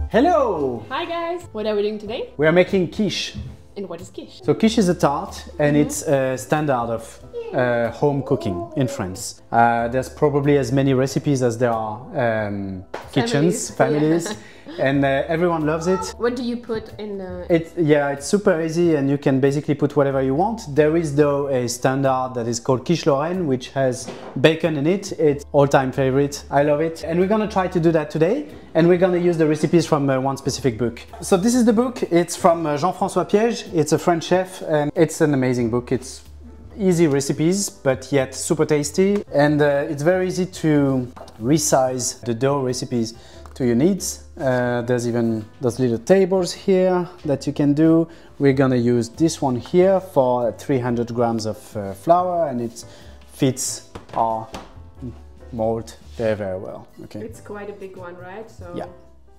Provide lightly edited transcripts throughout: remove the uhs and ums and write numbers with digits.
Hello! Hi guys! What are we doing today? We are making quiche. And what is quiche? So quiche is a tart and it's a standard of home cooking in France. There's probably as many recipes as there are kitchens, families, and everyone loves it. What do you put in the... It's super easy and you can basically put whatever you want. There is though a standard that is called quiche Lorraine, which has bacon in it. It's all-time favorite. I love it. And we're gonna try to do that today. And we're gonna use the recipes from one specific book. So this is the book. It's from Jean-François Piège. It's a French chef and it's an amazing book. It's easy recipes, but yet super tasty. And it's very easy to resize the dough recipes to your needs. There's even those little tables here that you can do. We're gonna use this one here for 300 grams of flour, and it fits our mold very, very well. Okay. It's quite a big one, right? So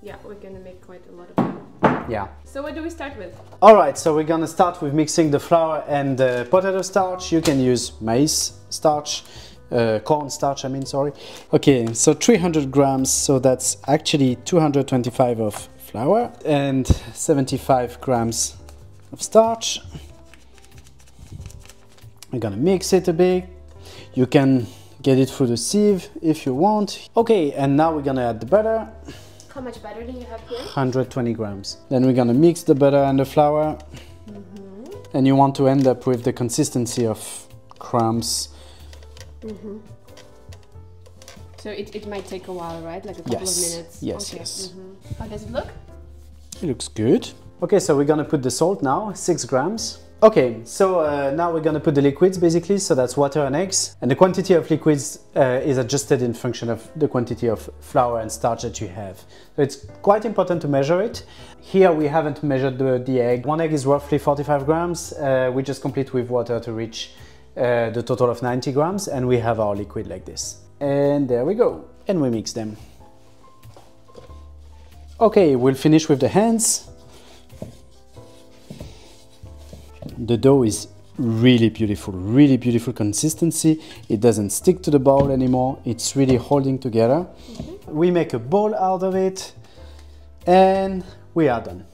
yeah, we're gonna make quite a lot of them. Yeah. So what do we start with? All right, so we're gonna start with mixing the flour and the potato starch. You can use maize starch, corn starch, I mean, sorry. Okay, so 300 grams, so that's actually 225 of flour and 75 grams of starch. I'm gonna mix it a bit. You can get it through the sieve if you want. Okay, and now we're gonna add the butter. How much butter do you have here? 120 grams. Then we're gonna mix the butter and the flour. And you want to end up with the consistency of crumbs. So it might take a while, right? Like a couple of minutes? Yes, okay. yes. How does it look? It looks good. Okay, so we're gonna put the salt now, 6 grams. Okay, so now we're gonna put the liquids basically, so that's water and eggs. And the quantity of liquids is adjusted in function of the quantity of flour and starch that you have. So it's quite important to measure it. Here we haven't measured the egg. One egg is roughly 45 grams. We just complete with water to reach the total of 90 grams, and we have our liquid like this. And there we go. And we mix them. Okay, we'll finish with the hands. The dough is really beautiful consistency. It doesn't stick to the bowl anymore. It's really holding together. We make a bowl out of it and we are done.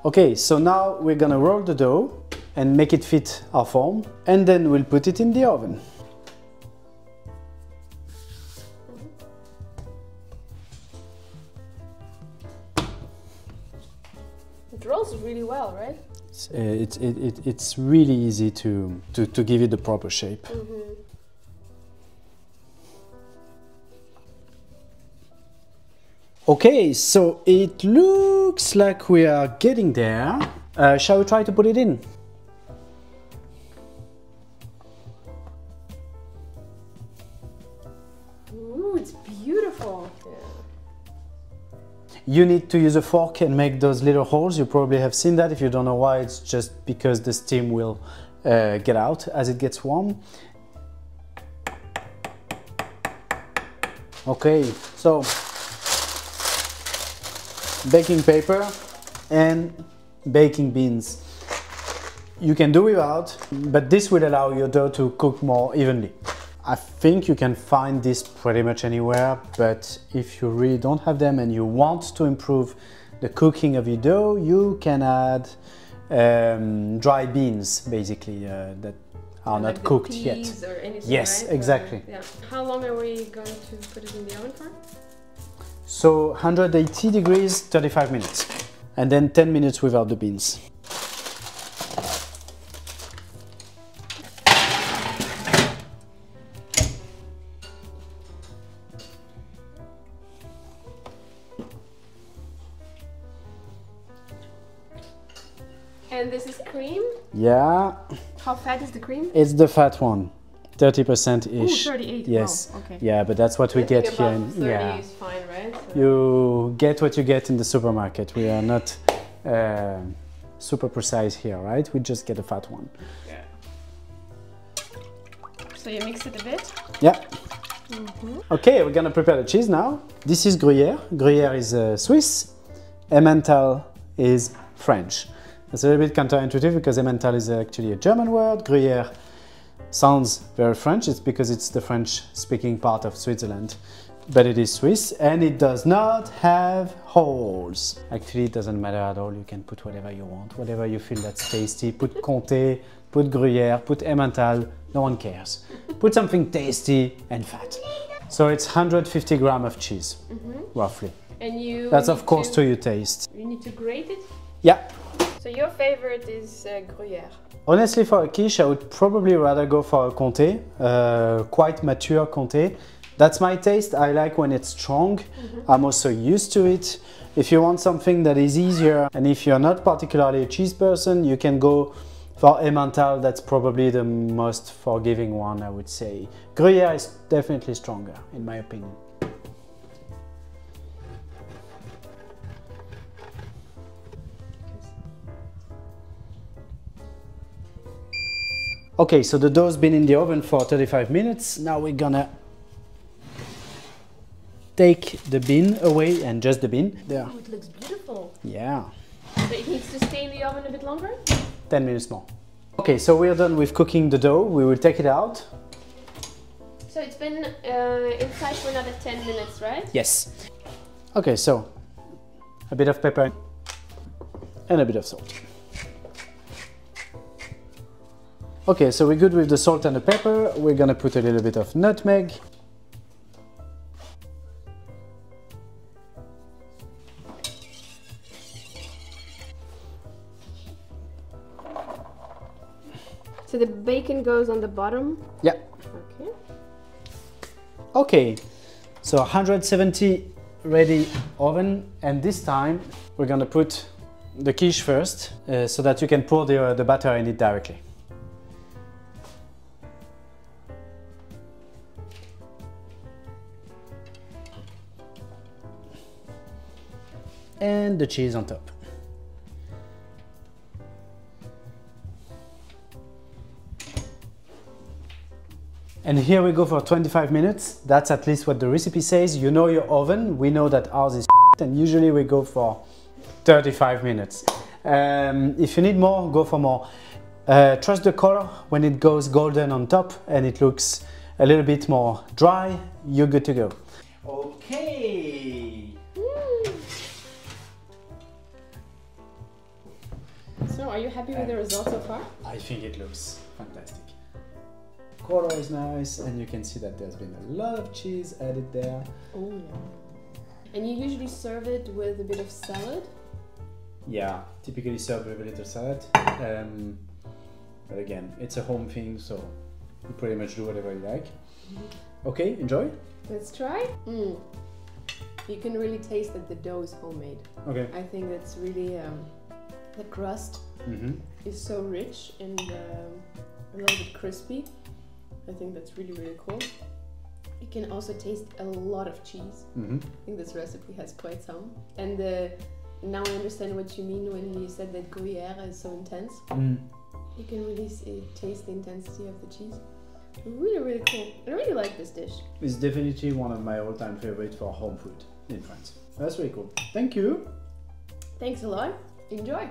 Okay, so now we're gonna roll the dough and make it fit our form, and then we'll put it in the oven. It rolls really well, right? It's really easy to give it the proper shape. Okay, so it looks like we are getting there. Shall we try to put it in? Ooh, it's beautiful. You need to use a fork and make those little holes. You probably have seen that. If you don't know why, it's just because the steam will get out as it gets warm. Okay, so baking paper and baking beans. You can do without, but this will allow your dough to cook more evenly. I think you can find this pretty much anywhere, but if you really don't have them and you want to improve the cooking of your dough, you can add dry beans, basically, that are not cooked yet. Or anything, yes, right? exactly. Yeah. How long are we going to put it in the oven for? So 180 degrees, 35 minutes, and then 10 minutes without the beans. And this is cream? Yeah. How fat is the cream? It's the fat one, 30%-ish. Ooh, 38. Yes. Wow, okay. Yeah, but that's what we get here. In, 30 is fine, right? So you get what you get in the supermarket. We are not super precise here, right? We just get a fat one. yeah. So you mix it a bit? Yeah. Okay, we're gonna prepare the cheese now. This is Gruyère. Gruyère is Swiss. Emmental is French. It's a little bit counterintuitive because Emmental is actually a German word. Gruyère sounds very French. It's because it's the French-speaking part of Switzerland. but it is Swiss and it does not have holes. Actually, it doesn't matter at all. You can put whatever you want, whatever you feel that's tasty. Put Comté, put Gruyère, put Emmental, no one cares. Put something tasty and fat. So it's 150 grams of cheese, roughly. And you that's of course to your taste. You need to grate it? Yeah. So your favorite is Gruyère? Honestly, for a quiche, I would probably rather go for a Comté, quite mature Comté. That's my taste. I like when it's strong. I'm also used to it. If you want something that is easier, and if you're not particularly a cheese person, you can go for Emmental. That's probably the most forgiving one, I would say. Gruyère is definitely stronger, in my opinion. Okay, so the dough's been in the oven for 35 minutes. Now we're gonna take the bean away, and just the bean. There. Oh, it looks beautiful. Yeah. So it needs to stay in the oven a bit longer? 10 minutes more. Okay, so we're done with cooking the dough. We will take it out. So it's been inside for another 10 minutes, right? Yes. Okay, so a bit of pepper and a bit of salt. Okay, so we're good with the salt and the pepper. We're gonna put a little bit of nutmeg. So the bacon goes on the bottom? Yeah. Okay. Okay, so 170 ready oven, and this time we're gonna put the quiche first so that you can pour the batter in it directly. And the cheese on top. And here we go for 25 minutes. That's at least what the recipe says. You know your oven. We know that ours is and usually we go for 35 minutes. If you need more, go for more. Trust the color. When it goes golden on top and it looks a little bit more dry, you're good to go. Okay. So are you happy with the results so far? I think it looks fantastic. Color is nice, and you can see that there's been a lot of cheese added there. Oh yeah. And you usually serve it with a bit of salad? Yeah, typically served with a little salad. But again, it's a home thing, so you pretty much do whatever you like. Okay, enjoy. Let's try. You can really taste that the dough is homemade. Okay. I think that's really the crust is so rich and a little bit crispy. I think that's really cool. You can also taste a lot of cheese. I think this recipe has quite some. And now I understand what you mean when you said that Gruyère is so intense. You can really taste the intensity of the cheese. Really cool. I really like this dish. It's definitely one of my all-time favorites for home food in France. That's really cool. Thank you. Thanks a lot. Enjoy.